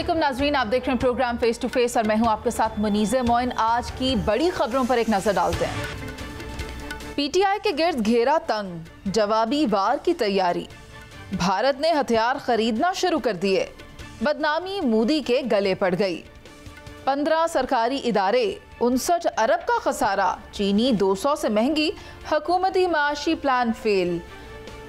अस्सलामुअलैकुम नाजरीन, आप देख रहे हैं प्रोग्राम फेस टू फेस और मैं हूं आपके साथ मुनीज़े मोइन। आज की बड़ी खबरों पर एक नजर डालते हैं। पीटीआई के गिर्द घेरा तंग, जवाबी वार की तैयारी। भारत ने हथियार खरीदना शुरू कर दिए, बदनामी मोदी के गले पड़ गई। 15 सरकारी इदारे, 59 अरब का खसारा, चीनी 200 से महंगी, हुकूमती माशी प्लान फेल।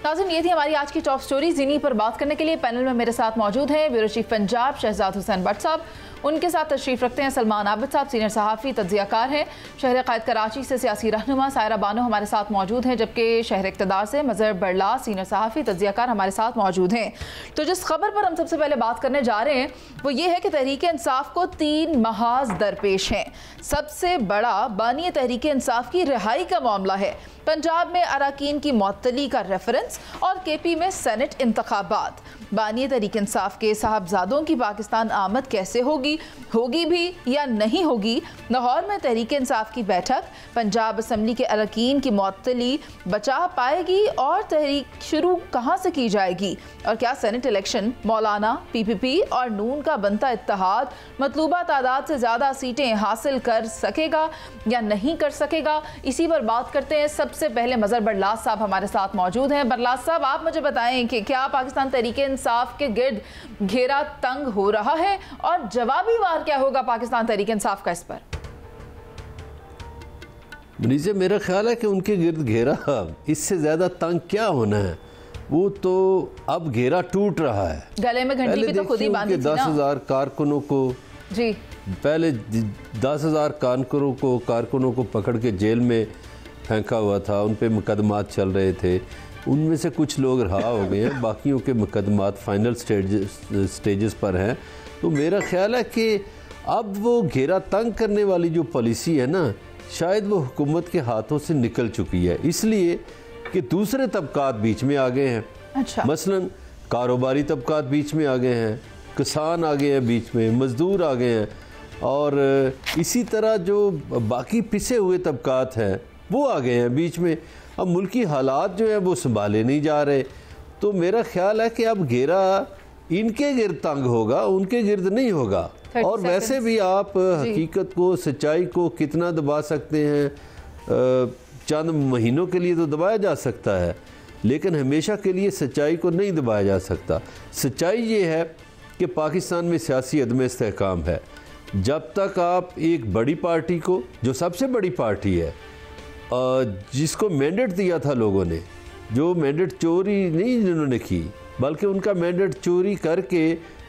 नाज़रीन, ये थी हमारी आज की टॉप स्टोरीज। इन्हीं पर बात करने के लिए पैनल में मेरे साथ मौजूद हैं ब्यूरो चीफ पंजाब शहजाद हुसैन भट्ट साहब, उनके साथ तशरीफ रखते हैं सलमान आबिद साहब, सीनियर सहाफ़ी तज्ज़ियाकार हैं। शहर क़ायद कराची से सियासी रहनुमा सायरा बानो हमारे साथ मौजूद हैं, जबकि शहर इक़्तिदार से मज़हर बरला सीनियर सहाफ़ी तज्ज़ियाकार हमारे साथ मौजूद हैं। तो जिस खबर पर हम सबसे पहले बात करने जा रहे हैं वो ये है कि तहरीक इंसाफ को 3 महाज दरपेश हैं। सबसे बड़ा बानी तहरीक इंसाफ की रिहाई का मामला है। पंजाब में अराकीन की मुअत्तली का रेफरेंस और केपी में सेनेट इंतखाबात। बानी तहरीक इंसाफ के साहबजादों की पाकिस्तान आमद कैसे होगी भी या नहीं होगी। लाहौर में तहरीक इंसाफ की बैठक, पंजाब असम्बली के अरकान की मुअत्तली बचा पाएगी और तहरीक शुरू कहाँ से की जाएगी। और क्या सेनेट इलेक्शन मौलाना, पीपीपी और नून का बनता इत्तेहाद मतलूबा तादाद से ज़्यादा सीटें हासिल कर सकेगा या नहीं कर सकेगा। इसी पर बात करते हैं। सबसे पहले मज़हर बरलास साहब हमारे साथ मौजूद हैं। बरलास साहब, आप मुझे बताएं कि क्या पाकिस्तान तहरीक इंसाफ के गिर्द घेरा तंग हो रहा है और जवाबी वार क्या होगा पाकिस्तान तहरीक इंसाफ का इस पर? मुनीज़े, मेरा ख्याल है कि उनके गिर्द घेरा इससे ज़्यादा तंग क्या होना है। वो तो अब घेरा टूट रहा है। गले में घंटी भी तो खुद ही बांधी थी ना। 10,000 कारकुनों को जी, पहले 10,000 कारकुनों को पकड़ के जेल में फेंका हुआ था, उन पे मुकदमात चल रहे थे। उनमें से कुछ लोग रहा हो गए हैं, बाकियों के मुकदमात फाइनल स्टेजेस पर हैं। तो मेरा ख्याल है कि अब वो घेरा तंग करने वाली जो पॉलिसी है ना, शायद वो हुकूमत के हाथों से निकल चुकी है, इसलिए कि दूसरे तबकात बीच में आ गए हैं। अच्छा। मसलन कारोबारी तबकात बीच में आ गए हैं, किसान आ गए हैं बीच में, मज़दूर आ गए हैं, और इसी तरह जो बाकी पिसे हुए तबकात हैं वो आ गए हैं बीच में। अब मुल्की हालात जो है वो संभाले नहीं जा रहे। तो मेरा ख्याल है कि अब घेरा इनके गिर्द तंग होगा, उनके गिर्द नहीं होगा। और वैसे भी आप हकीकत को, सच्चाई को कितना दबा सकते हैं? चंद महीनों के लिए तो दबाया जा सकता है, लेकिन हमेशा के लिए सच्चाई को नहीं दबाया जा सकता। सच्चाई ये है कि पाकिस्तान में सियासी अदम इस्तेहकाम है। जब तक आप एक बड़ी पार्टी को, जो सबसे बड़ी पार्टी है, जिसको मैंडेट दिया था लोगों ने, जो मैंडेट चोरी नहीं जिन्होंने की, बल्कि उनका मैंडेट चोरी करके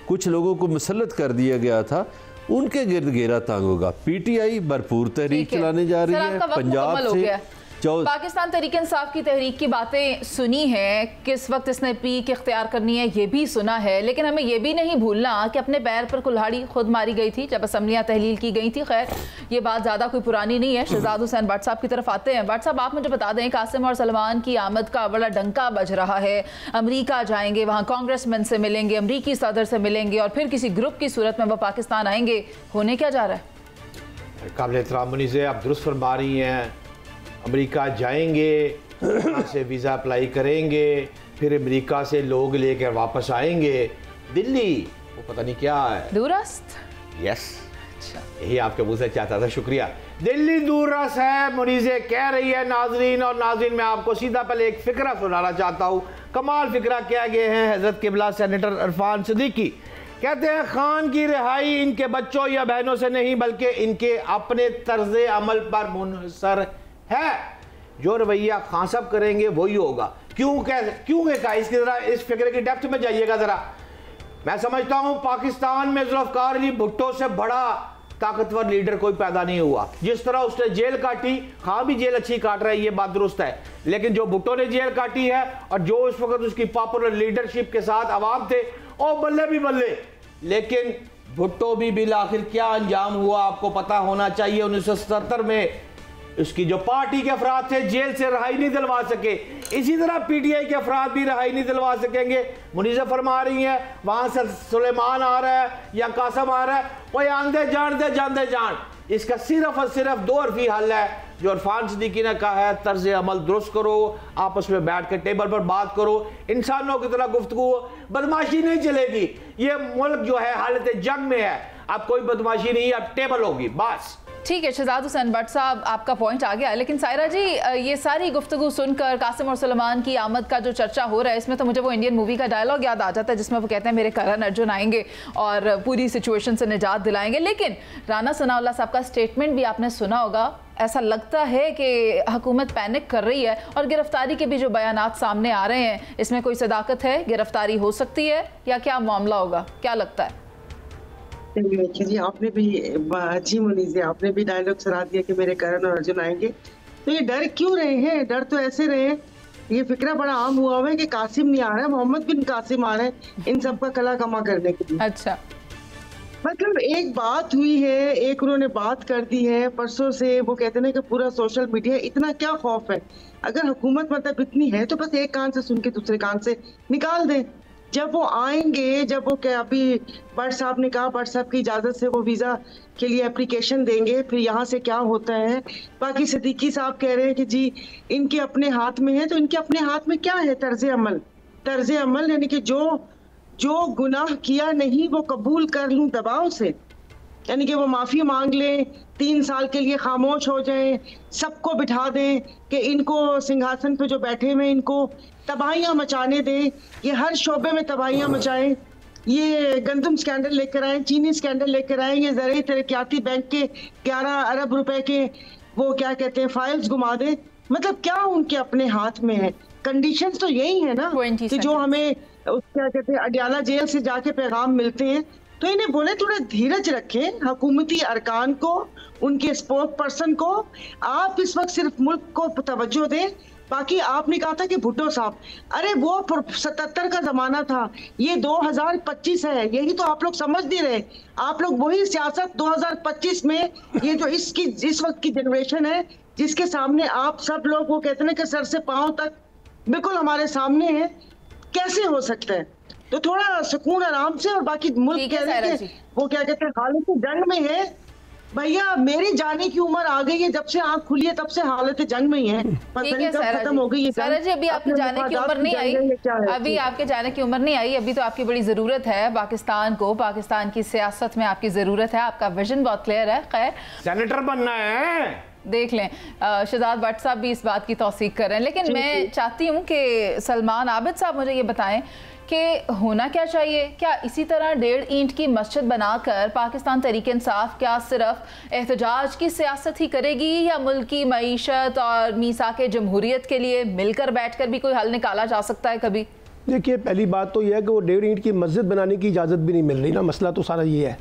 कुछ लोगों को मुसल्लत कर दिया गया था, उनके गिर्द घेरा तंग होगा। पीटीआई भरपूर तहरीक चलाने जा रही है पंजाब से। पाकिस्तान तहरीक इंसाफ की तहरीक की बातें सुनी है, किस वक्त इसने पीक इख्तियार करनी है ये भी सुना है, लेकिन हमें ये भी नहीं भूलना कि अपने पैर पर कुल्हाड़ी खुद मारी गई थी जब असम्बलियाँ तहलील की गई थी। खैर, ये बात ज़्यादा कोई पुरानी नहीं है। शहजाद हुसैन भट्ट साहब की तरफ आते हैं। भट्ट साहब, आप मुझे बता दें, कासिम और सलमान की आमद का बड़ा डंका बज रहा है। अमरीका जाएंगे, वहाँ कांग्रेसमैन से मिलेंगे, अमरीकी सदर से मिलेंगे और फिर किसी ग्रुप की सूरत में वो पाकिस्तान आएंगे। होने क्या जा रहा है? काबिल एहतराम मुनीज़े, आप दुरुस्त फरमा रही हैं। अमेरिका जाएंगे, वहाँ से वीज़ा अप्लाई करेंगे, फिर अमेरिका से लोग लेकर वापस आएंगे दिल्ली। वो पता नहीं क्या है, दूरस्त। यस, यही आपके मुँह से चाहता था, शुक्रिया। दिल्ली दूरस्त है, मुनीज़े कह रही है। नाजरीन और नाजरीन, मैं आपको सीधा पहले एक फ़िक्रा सुनाना चाहता हूँ। कमाल फ़िक्रा क्या गए हैं हज़रत क़िबला सेनेटर इरफान सिद्दीकी। कहते हैं, खान की रिहाई इनके बच्चों या बहनों से नहीं बल्कि इनके अपने तर्ज अमल पर मुनहसर है। जो रवैया खान साहब करेंगे वही होगा। क्यों कहा? इसकी जरा इस फिक्र की डेप्थ में जाइएगा जरा। मैं समझता हूं पाकिस्तान में जुल्फ़िकार अली भुट्टो से बड़ा ताकतवर लीडर कोई पैदा नहीं हुआ। जिस तरह उसने जेल काटी, खान भी जेल अच्छी काट रहा है, ये बात दुरुस्त है, लेकिन जो भुट्टो ने जेल काटी है और जो उस वक्त उसकी पॉपुलर लीडरशिप के साथ अवाम थे, ओ बल्ले भी बल्ले। लेकिन भुट्टो भी बिल आखिर क्या अंजाम हुआ आपको पता होना चाहिए। 1977 में उसकी जो पार्टी के अफराद थे जेल से रहाई नहीं दिलवा सके। इसी तरह पीटीआई के अफराद भी रहाई नहीं दिलवा सकेंगे। मुनीज़ा फरमा रही हैं वहां से सुलेमान आ रहा है या कासम आ रहा है, वो आंदे जान दे जानते जान। इसका सिर्फ और सिर्फ 2 हरफी हल है जो इरफान सिद्दीकी ने कहा है, तर्ज अमल दुरुस्त करो, आपस में बैठ के टेबल पर बात करो, इंसानों की तरह गुफ्तगू, बदमाशी नहीं चलेगी। ये मुल्क जो है हालत जंग में है, अब कोई बदमाशी नहीं, अब टेबल होगी बस। ठीक है शहजाद हुसैन भट्ट साहब, आपका पॉइंट आ गया, लेकिन सायरा जी ये सारी गुफ्तगू सुनकर कासिम और सुलेमान की आमद का जो चर्चा हो रहा है, इसमें तो मुझे वो इंडियन मूवी का डायलॉग याद आ जाता है जिसमें वो कहते हैं मेरे करण अर्जुन आएंगे और पूरी सिचुएशन से निजात दिलाएंगे। लेकिन राना सनाउल्लाह साहब का स्टेटमेंट भी आपने सुना होगा, ऐसा लगता है कि हुकूमत पैनिक कर रही है और गिरफ्तारी के भी जो बयानात सामने आ रहे हैं, इसमें कोई सदाकत है, गिरफ्तारी हो सकती है या क्या मामला होगा, क्या लगता है? जी आपने भी जी मुनीज़ आपने भी डायलॉग सुना दिया कि मेरे करण और अर्जुन आएंगे, तो ये डर क्यों रहे हैं? डर तो ऐसे रहे हैं, ये फिक्रा बड़ा आम हुआ है कि कासिम नहीं आ रहा है, मोहम्मद बिन कासिम आ रहे हैं इन सब का कला कमा करने के लिए। अच्छा, मतलब एक बात हुई है, एक उन्होंने बात कर दी है परसों से, वो कहते हैं कि पूरा सोशल मीडिया, इतना क्या खौफ है? अगर हुकूमत मतलब इतनी है तो बस एक कान से सुन के दूसरे कान से निकाल दें। जब वो आएंगे, जब वो क्या अभी भट्ट साहब ने कहा, भट्ट साहब की इजाजत से वो वीजा के लिए एप्लीकेशन देंगे, फिर यहाँ से क्या होता है। बाकी सिद्दीकी साहब कह रहे हैं कि जी इनके अपने हाथ में है, तो इनके अपने हाथ में क्या है? तर्ज अमल यानी कि जो गुनाह किया नहीं वो कबूल कर लूं दबाव से, यानी कि वो माफी मांग लें, 3 साल के लिए खामोश हो जाएं, सबको बिठा दें कि इनको सिंहासन पे जो बैठे हुए इनको तबाहियां मचाने दें, ये हर शोबे में तबाहियां मचाएं, ये गंदम स्कैंडल लेकर आए, चीनी स्कैंडल लेकर आए, ये ज़राई तरक्याती बैंक के 11 अरब रुपए के वो क्या कहते हैं फाइल्स घुमा दें। मतलब क्या उनके अपने हाथ में है? कंडीशंस तो यही है ना कि जो हमें क्या कहते हैं अडियाला जेल से जाके पैगाम मिलते हैं, तो इन्हें बोले थोड़ा धीरज रखें, हुकूमती अरकान को, उनके स्पोर्ट पर्सन को। आप इस वक्त सिर्फ मुल्क को तवज्जो दें। बाकी आपने कहा था कि भुट्टो साहब, अरे वो 77 का जमाना था, ये 2025 है, यही तो आप लोग समझ नहीं रहे। आप लोग वही सियासत 2025 में, ये जो इस वक्त की जनरेशन है जिसके सामने आप सब लोग वो कहते हैं कि सर से पांव तक बिल्कुल हमारे सामने है, कैसे हो सकता है? तो थोड़ा सुकून आराम से। और बाकी मुल्क कह रहे हैं वो क्या कहते हैं हालत जंग में है। भैया मेरी जाने की उम्र आ गई है, जब से आँख खुली है तब से हालत जंग में ही है। खत्म हो गई है सारा जी, अभी आपकी जाने की उम्र नहीं आई, अभी आपके जाने की उम्र नहीं आई, अभी तो आपकी बड़ी जरूरत है पाकिस्तान को, पाकिस्तान की सियासत में आपकी जरूरत है, आपका विजन बहुत क्लियर है। खैर सेनेटर बनना है, देख लें। शहजाद भट्ट साहब भी इस बात की तौसीक कर रहे हैं, लेकिन मैं चाहती हूँ कि सलमान आबिद साहब मुझे ये बताएं कि होना क्या चाहिए? क्या इसी तरह 1.5 ईंट की मस्जिद बनाकर पाकिस्तान तहरीक इंसाफ क्या सिर्फ एहतजाज की सियासत ही करेगी, या मुल्क की मईशत और मीसाक जमहूरियत के लिए मिलकर बैठकर भी कोई हल निकाला जा सकता है कभी? देखिए, पहली बात तो यह है कि वो 1.5 ईंट की मस्जिद बनाने की इजाज़त भी नहीं मिल रही ना, मसला तो सारा ये है।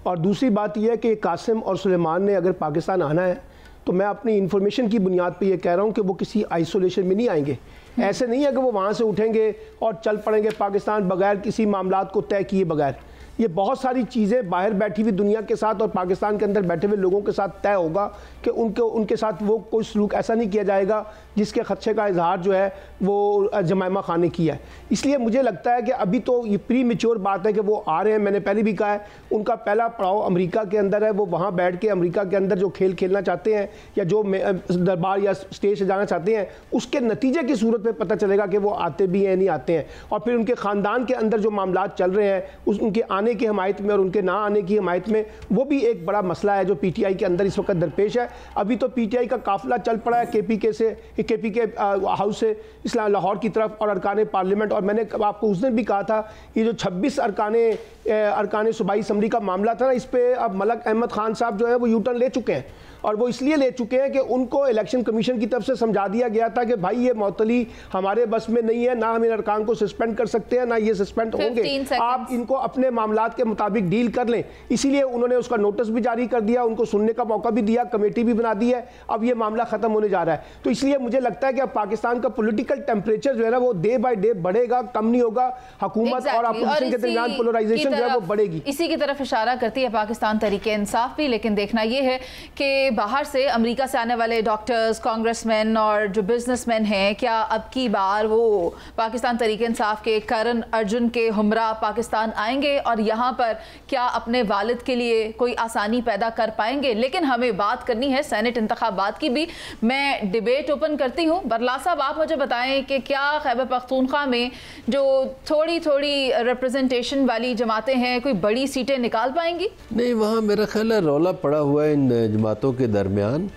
और दूसरी बात यह है कि कासिम और सुलेमान ने अगर पाकिस्तान आना है तो मैं अपनी इन्फॉर्मेशन की बुनियाद पे ये कह रहा हूँ कि वो किसी आइसोलेशन में नहीं आएंगे। ऐसे नहीं है कि वो वहाँ से उठेंगे और चल पड़ेंगे पाकिस्तान बगैर किसी मामलात को तय किए बगैर। ये बहुत सारी चीज़ें बाहर बैठी हुई दुनिया के साथ और पाकिस्तान के अंदर बैठे हुए लोगों के साथ तय होगा कि उनके साथ वो कोई सलूक ऐसा नहीं किया जाएगा जिसके खदशे का इजहार जो है वो जमाइमा खान ने किया है। इसलिए मुझे लगता है कि अभी तो ये प्री मेच्योर बात है कि वो आ रहे हैं। मैंने पहले भी कहा है, उनका पहला पड़ाव अमेरिका के अंदर है, वो वहाँ बैठ के अमेरिका के अंदर जो खेल खेलना चाहते हैं या जो दरबार या स्टेज से जाना चाहते हैं, उसके नतीजे की सूरत में पता चलेगा कि वो आते भी हैं नहीं आते हैं। और फिर उनके ख़ानदान के अंदर जो मामला चल रहे हैं उनके आने की हमायत में और उनके ना आने की हमायत में, वो भी एक बड़ा मसला है जो पीटीआई के अंदर इस वक्त दरपेश है। अभी तो पीटीआई का काफिला चल पड़ा है केपी के हाउस से इस्लाम लाहौर की तरफ और अरकान पार्लियामेंट। और मैंने आपको उस दिन भी कहा था, ये जो 26 अरकान सूबाई असम्बली का मामला था ना, इस पर अब मलक अहमद खान साहब जो है वो यूटर्न ले चुके हैं। और वो इसलिए ले चुके हैं कि उनको इलेक्शन कमीशन की तरफ से समझा दिया गया था कि भाई ये मौतली हमारे बस में नहीं है, ना हम इन अरकान को सस्पेंड कर सकते हैं, ना ये सस्पेंड होंगे, आप इनको अपने मामलात के मुताबिक डील कर लें। इसीलिए उन्होंने उसका नोटिस भी जारी कर दिया, उनको सुनने का मौका भी दिया, कमेटी भी बना दी है। अब ये मामला खत्म होने जा रहा है। तो इसलिए मुझे लगता है कि अब पाकिस्तान का पॉलिटिकल टेम्परेचर जो है ना वो डे बाय डे बढ़ेगा, कम नहीं होगा। हुकूमत और अपोजिशन के दरमियान पोलराइजेशन जो है वो बढ़ेगी। इसी की तरफ इशारा करती है पाकिस्तान तहरीक इंसाफ भी। लेकिन देखना यह है कि बाहर से अमेरिका से आने वाले डॉक्टर्स, कांग्रेसमैन और जो बिजनेसमैन हैं, क्या अब की बार वो पाकिस्तान तहरीक इंसाफ के करण अर्जुन के हमरा पाकिस्तान आएंगे, और यहाँ पर क्या अपने वालिद के लिए कोई आसानी पैदा कर पाएंगे। लेकिन हमें बात करनी है सेनेट इंतखाबात की भी। मैं डिबेट ओपन करती हूँ। बरला साहब, आप मुझे बताएं कि क्या खैबर पख्तूनख्वा में जो थोड़ी थोड़ी रिप्रेजेंटेशन वाली जमातें हैं कोई बड़ी सीटें निकाल पाएंगी? नहीं, वहाँ मेरा ख्याल है रौला पड़ा हुआ है इन जमातों के दरमियान।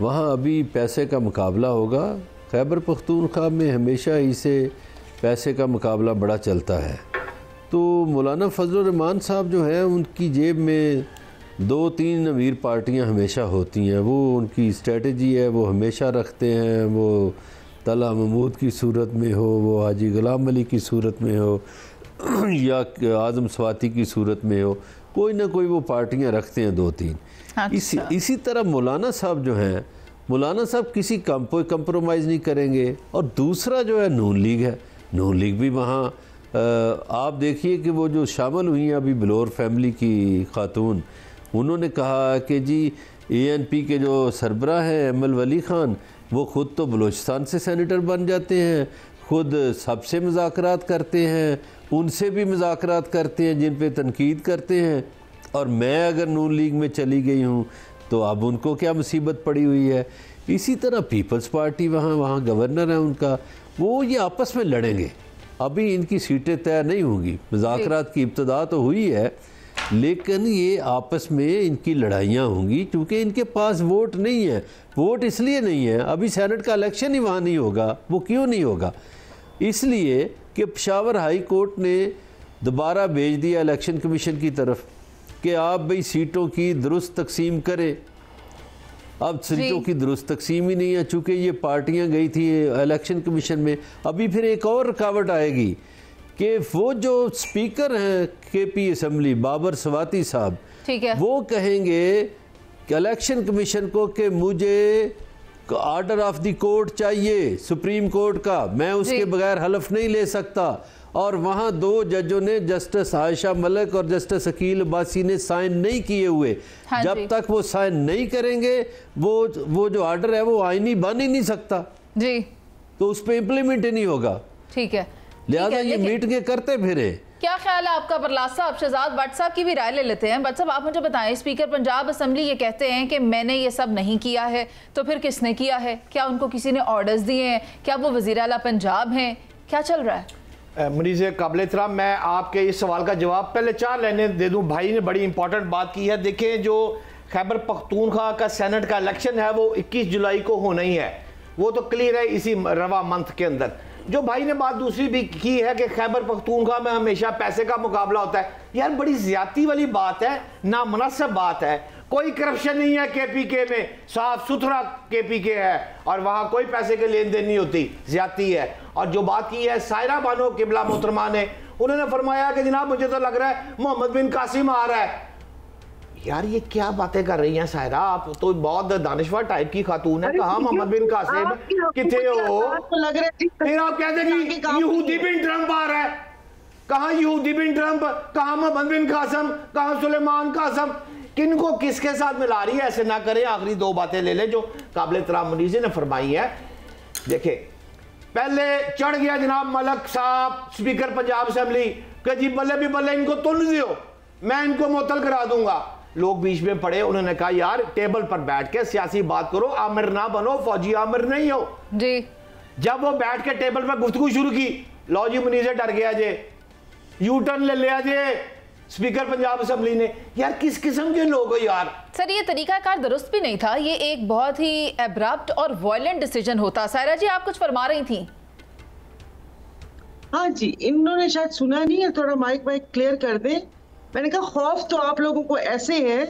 वहाँ अभी पैसे का मुकाबला होगा। खैबर पख्तूनख्वा में हमेशा ही से पैसे का मुकाबला बड़ा चलता है। तो मौलाना फजल रहमान साहब जो हैं उनकी जेब में 2-3 अमीर पार्टियां हमेशा होती हैं। वो उनकी स्ट्रेटजी है, वो हमेशा रखते हैं। वो तला महमूद की सूरत में हो, वो हाजी गुलाम अली की सूरत में हो या आज़म स्वाति की सूरत में हो, कोई ना कोई वो पार्टियां रखते हैं 2-3। अच्छा। इसी तरह मौलाना साहब जो हैं, मौलाना साहब किसी कंप्रोमाइज़ नहीं करेंगे। और दूसरा जो है नून लीग है। नून लीग भी वहाँ आप देखिए कि वो जो शामिल हुई हैं अभी बिलोर फैमिली की खातून, उन्होंने कहा कि जी ANP के जो सरबराह हैं एमल वली ख़ान, वो ख़ुद तो बलूचिस्तान से सेनेटर बन जाते हैं, ख़ुद सबसे मुज़ाकरात करते हैं, उनसे भी मुज़ाकरात करते हैं जिन पे तनकीद करते हैं। और मैं अगर नून लीग में चली गई हूँ तो अब उनको क्या मुसीबत पड़ी हुई है। इसी तरह पीपल्स पार्टी वहाँ गवर्नर है उनका, वो ये आपस में लड़ेंगे। अभी इनकी सीटें तय नहीं होंगी। मुज़ाकरात की इब्तिदा तो हुई है, लेकिन ये आपस में इनकी लड़ाइयाँ होंगी क्योंकि इनके पास वोट नहीं है। वोट इसलिए नहीं है, अभी सेनेट का इलेक्शन ही वहाँ नहीं होगा। वो क्यों नहीं होगा? इसलिए कि पेशावर हाई कोर्ट ने दोबारा भेज दिया इलेक्शन कमीशन की तरफ कि आप भाई सीटों की दुरुस्त तकसीम करें। अब सीटों की दुरुस्त तकसीम ही नहीं है, चूँकि ये पार्टियां गई थी इलेक्शन कमीशन में। अभी फिर एक और रुकावट आएगी कि वो जो स्पीकर हैं KP असम्बली बाबर स्वाति साहब, ठीक है, वो कहेंगे कि इलेक्शन कमीशन को कि मुझे ऑर्डर ऑफ द कोर्ट चाहिए, सुप्रीम कोर्ट का, मैं उसके बगैर हलफ नहीं ले सकता। और वहाँ 2 जजों ने, जस्टिस आयशा मलिक और जस्टिस अकील अब्बासी ने साइन नहीं किए हुए। जब तक वो साइन नहीं करेंगे वो जो ऑर्डर है वो आईनी बन ही नहीं सकता जी, तो उस पर इम्प्लीमेंट ही नहीं होगा। ठीक है, लिहाजा ये मीटिंगें करते फिरे। क्या ख्याल है आपका बरला साहब? शहजाद भट्ट साहब की भी राय ले लेते हैं। भट्ट साहब, आप मुझे बताएं, स्पीकर पंजाब असम्बली ये कहते हैं कि मैंने ये सब नहीं किया है, तो फिर किसने किया है? क्या उनको किसी ने ऑर्डर्स दिए हैं? क्या वो वज़ीर आला पंजाब हैं? क्या चल रहा है? मनीज़ काबिल एहतराम, मैं आपके इस सवाल का जवाब पहले 4 लाइनें दे दूं। भाई ने बड़ी इंपॉर्टेंट बात की है। देखें, जो खैबर पख्तूनख्वा का सेनेट का इलेक्शन है वो 21 जुलाई को होना ही है, वो तो क्लियर है इसी रवा मंथ के अंदर। जो भाई ने बात दूसरी भी की है कि खैबर पख्तूनख्वा में हमेशा पैसे का मुकाबला होता है, यार बड़ी ज्यादती वाली बात है, नामुनासिब बात है। कोई करप्शन नहीं है KPK में, साफ सुथरा KPK है और वहाँ कोई पैसे के लेन देन नहीं होती, ज्यादती है। और जो बात की है सायरा बानो किबला मोहतरमा ने, उन्होंने फरमाया कि जनाब मुझे तो लग रहा है मोहम्मद बिन कासिम आ रहा है। यार ये क्या बातें कर रही हैं सायरा, आप तो बहुत दानिशवर टाइप की खातून है। कहाँ मोहम्मद बिन कासिम, किथे हो? फिर आप कहते हैं यहूदी बिन ट्रंप आ रहा है। कहाँ यहूदी बिन ट्रंप, कहाँ मोहम्मद बिन कासिम, कहाँ सुलेमान कासिम? किनको किसके साथ मिला रही है? ऐसे ना करें। आखिरी 2 बातें ले लें जो काबिल एहतराम मुनीज़ ने फरमाई है। देखे, पहले चढ़ गया जनाब मलक साहब स्पीकर पंजाब असम्बली कि जी बल्ले भी बल्ले इनको तुल दो, मैं इनको मुअत्तल करा दूंगा। लोग बीच में पड़े, उन्होंने कहा यार टेबल पर बैठ के सियासी बात करो, आमिर ना बनो, फौजी आमिर नहीं हो जी। जब वो बैठ के टेबल पर गुफ्तगू शुरू की, लो जी मुनीज़ डर गया जे, यू टर्न ले लिया जे स्पीकर पंजाब असम्बली ने। यार किस किस्म के लोग हो यार? सर ये तरीकाकार दुरुस्त भी नहीं था, ये एक बहुत ही एब्रप्ट और वायलेंट डिसीजन होता। सायरा जी आप कुछ फरमा रही थी। हाँ जी, इन्होंने शायद सुना नहीं है, थोड़ा माइक क्लियर कर दें। मैंने कहा खौफ तो आप लोगों को ऐसे है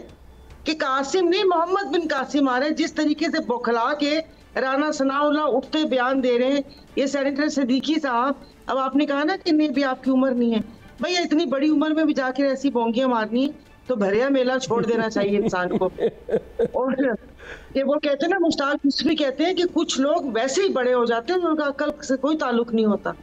कि कासिम नहीं मोहम्मद बिन कासिम आ रहे हैं। जिस तरीके से बौखला के राना सनाउल्लाह उठते बयान दे रहे हैं, ये सेनेटर सिद्दीकी साहब, अब आपने कहा ना कि नहीं भी आपकी उम्र नहीं है, भैया इतनी बड़ी उम्र में भी जाकर ऐसी बोंगियां मारनी है तो भरिया मेला छोड़ देना चाहिए इंसान को। और ये वो कहते हैं ना, मुश्ताक भी कहते हैं कि कुछ लोग वैसे ही बड़े हो जाते हैं, उनका अकल से कोई ताल्लुक नहीं होता,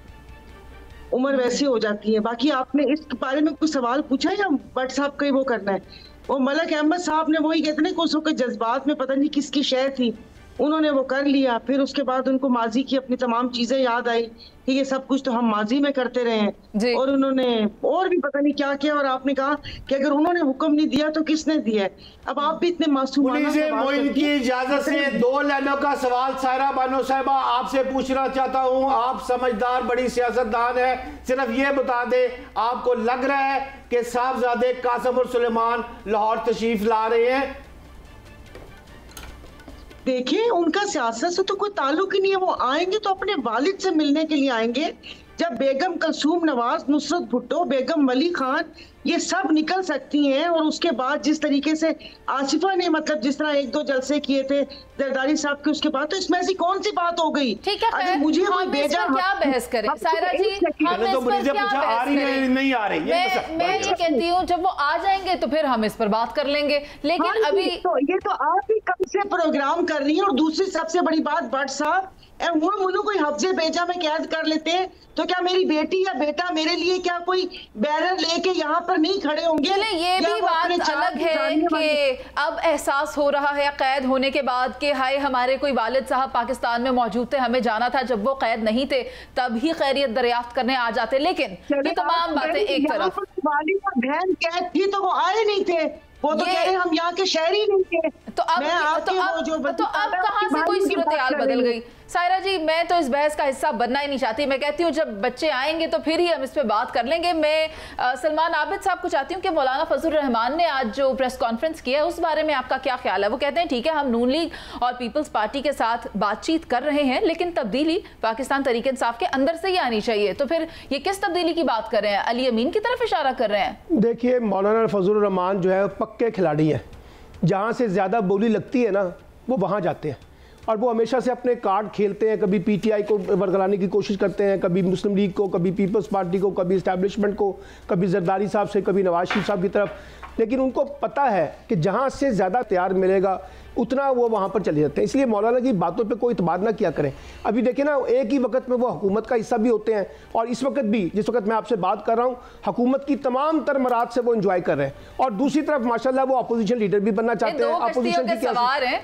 उम्र वैसी हो जाती है। बाकी आपने इस बारे में कुछ सवाल पूछा या भट्ट साहब का ही वो करना है? वो मलक अहमद साहब ने वही कहते हैं कि उसके जज्बात में पता नहीं किसकी शय थी, उन्होंने वो कर लिया। फिर उसके बाद उनको माजी की अपनी तमाम चीजें याद आई कि ये सब कुछ तो हम माजी में करते रहे हैं, और उन्होंने और भी पता नहीं क्या किया। और आपने कहा कि अगर उन्होंने हुक्म नहीं दिया तो किसने दिया है? अब आप भी इतने मासूमाना मोइन की इजाजत से 2 लाइनों का सवाल सायरा बानो साहिबा आपसे पूछना चाहता हूं। आप समझदार बड़ी सियासतदान है, सिर्फ ये बता दे, आपको लग रहा है कि साहबजादे कासिम और सुलेमान लाहौर तशरीफ ला रहे हैं? देखिए, उनका सियासत से तो कोई ताल्लुक ही नहीं है। वो आएंगे तो अपने वालिद से मिलने के लिए आएंगे। जब बेगम कलसूम नवाज, नुसरत भुट्टो, बेगम वली खान ये सब निकल सकती हैं, और उसके बाद जिस तरीके से आसिफा ने मतलब जिस तरह 1-2 जलसे किए थे जरदारी साहब के, उसके बाद तो इसमें ऐसी कौन सी बात हो गई? ठीक है, अगर मुझे कोई भेजा, क्या बहस करें सायरा जी? तो मुझे पूछा आ रही है नहीं आ रही? मैं ये कहती हूँ जब वो आ जाएंगे तो फिर हम इस पर बात कर लेंगे, लेकिन अभी तो ये तो आप ही कब से प्रोग्राम कर रही है। और दूसरी सबसे बड़ी बात, भट्ट साहब कोई हफ्जे बेजा में कैद कर लेते हैं तो क्या मेरी बेटी या बेटा मेरे लिए क्या कोई बैनर लेके यहाँ पर नहीं खड़े होंगे? चले ये भी बात अलग है कि अब एहसास हो रहा है कैद होने के बाद कि हाय हमारे कोई वालिद साहब पाकिस्तान में मौजूद थे, हमें जाना था, जब वो कैद नहीं थे तब ही खैरियत दरियाफ्त करने आ जाते। लेकिन ये तमाम बातें एक तरफ, वालिद और बहन कैद थी तो वो आए नहीं थे, वो तो कह रहे हैं हम यहाँ के शहरी नहीं थे। तो अब कहाँ से कोई सूरत हाल बदल गई? सायरा जी, मैं तो इस बहस का हिस्सा बनना ही नहीं चाहती। मैं कहती हूँ जब बच्चे आएंगे तो फिर ही हम इस पे बात कर लेंगे। मैं सलमान आबिद साहब को चाहती हूँ कि मौलाना फजल रहमान ने आज जो प्रेस कॉन्फ्रेंस किया है उस बारे में आपका क्या ख्याल है? वो कहते हैं ठीक है हम नून लीग और पीपल्स पार्टी के साथ बातचीत कर रहे हैं, लेकिन तब्दीली पाकिस्तान तहरीक इंसाफ के अंदर से ही आनी चाहिए। तो फिर ये किस तब्दीली की बात कर रहे हैं? अली अमीन की तरफ इशारा कर रहे हैं? देखिए, मौलाना फजल रहमान जो है पक्के खिलाड़ी हैं, जहाँ से ज़्यादा बोली लगती है ना वो वहाँ जाते हैं, और वो हमेशा से अपने कार्ड खेलते हैं। कभी पीटीआई को बरगलाने की कोशिश करते हैं, कभी मुस्लिम लीग को, कभी पीपल्स पार्टी को, कभी इस्टेब्लिशमेंट को, कभी जरदारी साहब से, कभी नवाज शरीफ साहब की तरफ। लेकिन उनको पता है कि जहाँ से ज़्यादा तैयार मिलेगा उतना वो वहाँ पर चले जाते हैं। इसलिए मौलाना की बातों पे कोई इतबार ना किया करें। अभी देखें ना, एक ही वक्त में वो हुकूमत का हिस्सा भी होते हैं, और इस वक्त भी जिस वक्त मैं आपसे बात कर रहा हूँ हुकूमत की तमाम तरमरात से वो एंजॉय कर रहे हैं, और दूसरी तरफ माशाल्लाह वो अपोजिशन लीडर भी बनना चाहते हैं। अपोजिशन की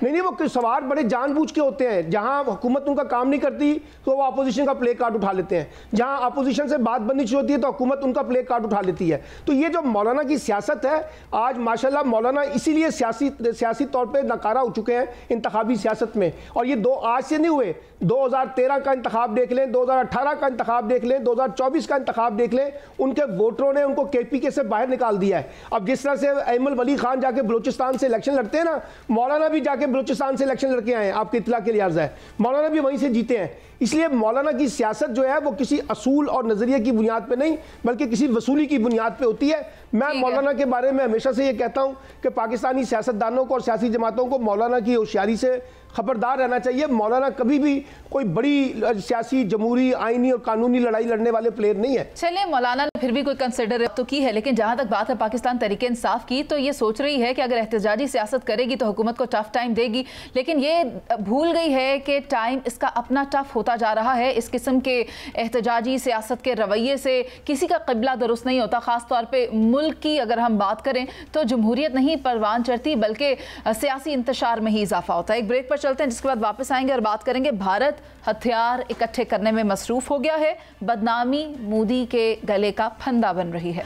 नहीं, वो सवार बड़े जानबूझ के होते हैं। जहाँ हुकूमत उनका काम नहीं करती तो वो अपोजिशन का प्ले कार्ड उठा लेते हैं, जहाँ अपोजिशन से बात बननी शुरू होती है तो हुकूमत उनका प्ले कार्ड उठा लेती है। तो ये जो मौलाना की सियासत है, आज माशाल्लाह मौलाना इसीलिए सियासी तौर पर नकारा हो चुके हैं इंतखाबी सियासत में। और ये आज से नहीं हुए, 2013 का इंतखाब देख लें, 2018 का इंतखाब देख लें, 2024 का इंतखाब देख लें, उनके वोटरों ने उनको केपीके से बाहर निकाल दिया है। अब जिस तरह से अहमद वली खान जाके बलूचिस्तान से इलेक्शन लड़ते हैं ना, मौलाना भी जाके बलूचिस्तान से इलेक्शन लड़के आए हैं, आपकी इत्तला के लिहाज है, मौलाना भी वहीं से जीते हैं। इसलिए मौलाना की सियासत जो है वो किसी असूल और नज़रिए की बुनियाद पे नहीं बल्कि किसी वसूली की बुनियाद पे होती है। मैं मौलाना के बारे में हमेशा से ये कहता हूँ कि पाकिस्तानी सियासतदानों को और सियासी जमातों को मौलाना की होशियारी से खबरदार रहना चाहिए। मौलाना कभी भी कोई बड़ी सियासी, जमहूरी, आईनी और कानूनी लड़ाई लड़ने वाले प्लेयर नहीं है। चलिए, मौलाना ने फिर भी कोई कंसिडर तो की है, लेकिन जहां तक बात है पाकिस्तान तहरीक इंसाफ की, तो ये सोच रही है कि अगर एहतजाजी सियासत करेगी तो हुकूमत को टफ टाइम देगी, लेकिन ये भूल गई है कि टाइम इसका अपना टफ होता जा रहा है। इस किस्म के एहतजाजी सियासत के रवैये से किसी का क़िबला दुरुस्त नहीं होता। ख़ासतौर पर मुल्क की अगर हम बात करें तो जमहूरियत नहीं परवान चढ़ती, बल्कि सियासी इंतशार में ही इजाफा होता है। एक ब्रेक पर चलते हैं, जिसके बाद वापस आएंगे और बात करेंगे भारत हथियार इकट्ठे करने में मसरूफ हो गया है, बदनामी मोदी के गले का फंदा बन रही है।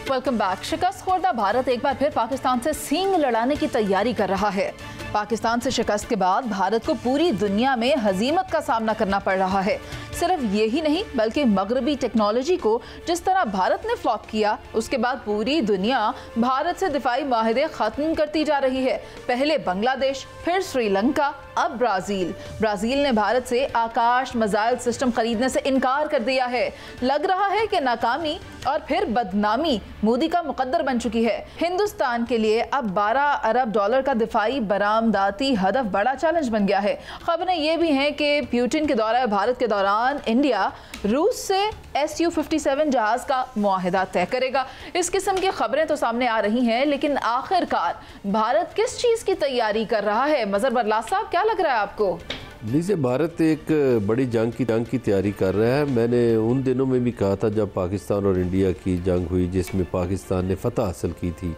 Welcome back. शिकस्त खुर्दा भारत एक बार फिर पाकिस्तान से सींग लड़ाने की तैयारी कर रहा है। पाकिस्तान से शिकस्त के बाद भारत को पूरी दुनिया में हजीमत का सामना करना पड़ रहा है। सिर्फ यही नहीं बल्कि मगरबी टेक्नोलॉजी को जिस तरह भारत ने फ्लॉप किया, उसके बाद पूरी दुनिया भारत से दिफाई माहिदे खत्म करती जा रही है। पहले बांग्लादेश, फिर श्रीलंका, अब ब्राजील। ब्राजील ने भारत से आकाश मिसाइल सिस्टम खरीदने से इनकार कर दिया है। लग रहा है कि नाकामी और फिर बदनामी मोदी का मुकद्दर बन चुकी है। हिंदुस्तान के लिए अब 12 अरब डॉलर का दिफाई बरामदाती हदफ बड़ा चैलेंज बन गया है। खबरें ये भी हैं कि पुतिन के दौरे भारत के दौरान इंडिया रूस से Su-57 जहाज का मुआहिदा तय करेगा। इस किस्म की खबरें तो सामने आ रही हैं, लेकिन आखिरकार भारत किस चीज की तैयारी कर रहा है? मजहर बरलास साहब, क्या लग रहा है आपको? लीजिए, भारत एक बड़ी जंग की तैयारी कर रहा है। मैंने उन दिनों में भी कहा था जब पाकिस्तान और इंडिया की जंग हुई जिसमें पाकिस्तान ने फतह हासिल की थी,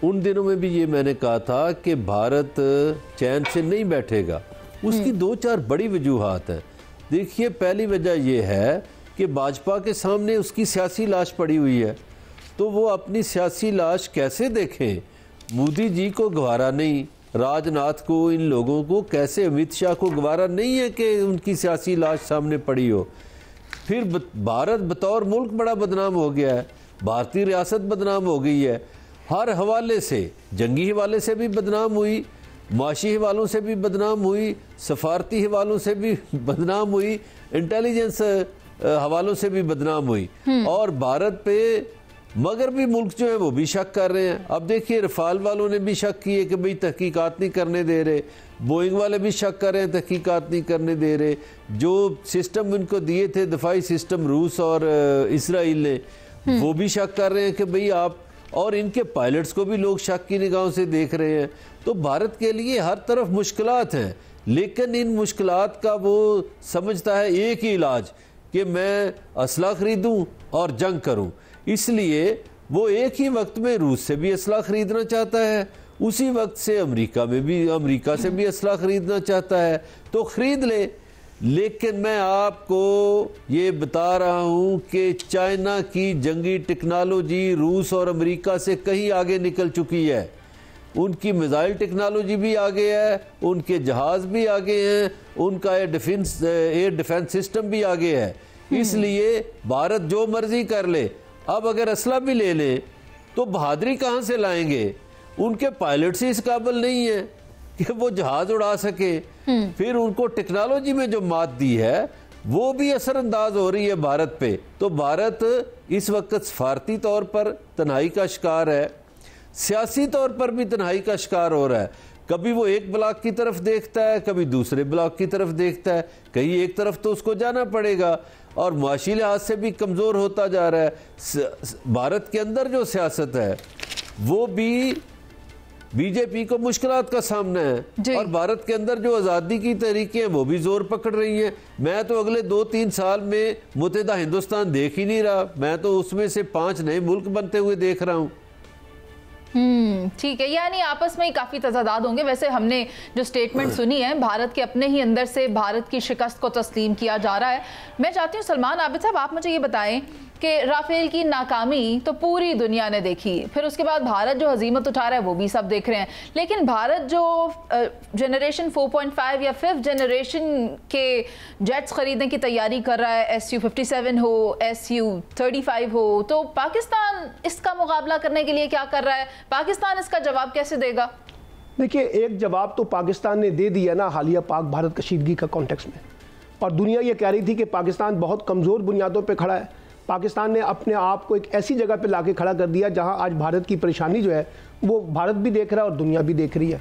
उन दिनों में भी ये मैंने कहा था कि भारत चैन से नहीं बैठेगा उसकी 2-4 बड़ी वजूहात है। देखिए, पहली वजह यह है कि भाजपा के सामने उसकी सियासी लाश पड़ी हुई है, तो वो अपनी सियासी लाश कैसे देखें? मोदी जी को गवारा नहीं, राजनाथ को, इन लोगों को कैसे, अमित शाह को गवारा नहीं है कि उनकी सियासी लाश सामने पड़ी हो। फिर भारत बतौर मुल्क बड़ा बदनाम हो गया है, भारतीय रियासत बदनाम हो गई है, हर हवाले से, जंगी हवाले से भी बदनाम हुई, माशी हवालों से भी बदनाम हुई, सफारती हवालों से भी बदनाम हुई, इंटेलिजेंस हवालों से भी बदनाम हुई। और भारत पे मगरबी मुल्क जो है वो भी शक कर रहे हैं। अब देखिए, रफाल वालों ने भी शक किए कि भाई तहकीकात नहीं करने दे रहे, बोइंग वाले भी शक कर रहे हैं तहकीकात नहीं करने दे रहे। जो सिस्टम उनको दिए थे दफाई सिस्टम रूस और इसराइल ने, वो भी शक कर रहे हैं कि भाई आप, और इनके पायलट्स को भी लोग शक की निगाहों से देख रहे हैं। तो भारत के लिए हर तरफ मुश्किलात हैं, लेकिन इन मुश्किलात का वो समझता है एक ही इलाज कि मैं असला खरीदूं और जंग करूं। इसलिए वो एक ही वक्त में रूस से भी असला खरीदना चाहता है, उसी वक्त से अमेरिका से भी असला खरीदना चाहता है, तो खरीद ले। लेकिन मैं आपको ये बता रहा हूं कि चाइना की जंगी टेक्नोलॉजी रूस और अमेरिका से कहीं आगे निकल चुकी है। उनकी मिसाइल टेक्नोलॉजी भी आगे है, उनके जहाज भी आगे हैं, उनका एयर डिफेंस सिस्टम भी आगे है। इसलिए भारत जो मर्जी कर ले, अब अगर असला भी ले ले तो बहादुरी कहां से लाएंगे? उनके पायलट्स ही इस काबिल नहीं है कि वो जहाज उड़ा सके। फिर उनको टेक्नोलॉजी में जो मात दी है वो भी असरअंदाज हो रही है भारत पे। तो भारत इस वक्त सफारती तौर पर तन्हाई का शिकार है, सियासी तौर पर भी तन्हाई का शिकार हो रहा है। कभी वो एक ब्लॉक की तरफ देखता है, कभी दूसरे ब्लॉक की तरफ देखता है, कहीं एक तरफ तो उसको जाना पड़ेगा, और मुआशी लिहाज से भी कमज़ोर होता जा रहा है। भारत के अंदर जो सियासत है वो भी बीजेपी को मुश्किलात का सामना है, और भारत के अंदर जो आज़ादी की तहरीकें हैं वो भी जोर पकड़ रही हैं। मैं तो अगले 2-3 साल में मुत्तहिदा हिंदुस्तान देख ही नहीं रहा, मैं तो उसमें से 5 नए मुल्क बनते हुए देख रहा हूँ। ठीक है, यानी आपस में ही काफ़ी तजादाद होंगे। वैसे हमने जो स्टेटमेंट सुनी है, भारत के अपने ही अंदर से भारत की शिकस्त को तस्लीम किया जा रहा है। मैं चाहती हूँ सलमान आबिद साहब, आप मुझे ये बताएं कि राफेल की नाकामी तो पूरी दुनिया ने देखी, फिर उसके बाद भारत जो हजीमत उठा रहा है वो भी सब देख रहे हैं, लेकिन भारत जो जनरेशन 4.5 या 5th जनरेशन के जेट्स खरीदने की तैयारी कर रहा है, SU-57 हो, SU-35 हो, तो पाकिस्तान इसका मुकाबला करने के लिए क्या कर रहा है? पाकिस्तान इसका जवाब कैसे देगा? देखिए, एक जवाब तो पाकिस्तान ने दे दिया ना हालिया पाक भारत कशीदगी का कॉन्टेक्स्ट में, और दुनिया ये कह रही थी कि पाकिस्तान बहुत कमज़ोर बुनियादों पे खड़ा है। पाकिस्तान ने अपने आप को एक ऐसी जगह पे लाके खड़ा कर दिया जहां आज भारत की परेशानी जो है वो भारत भी देख रहा है और दुनिया भी देख रही है।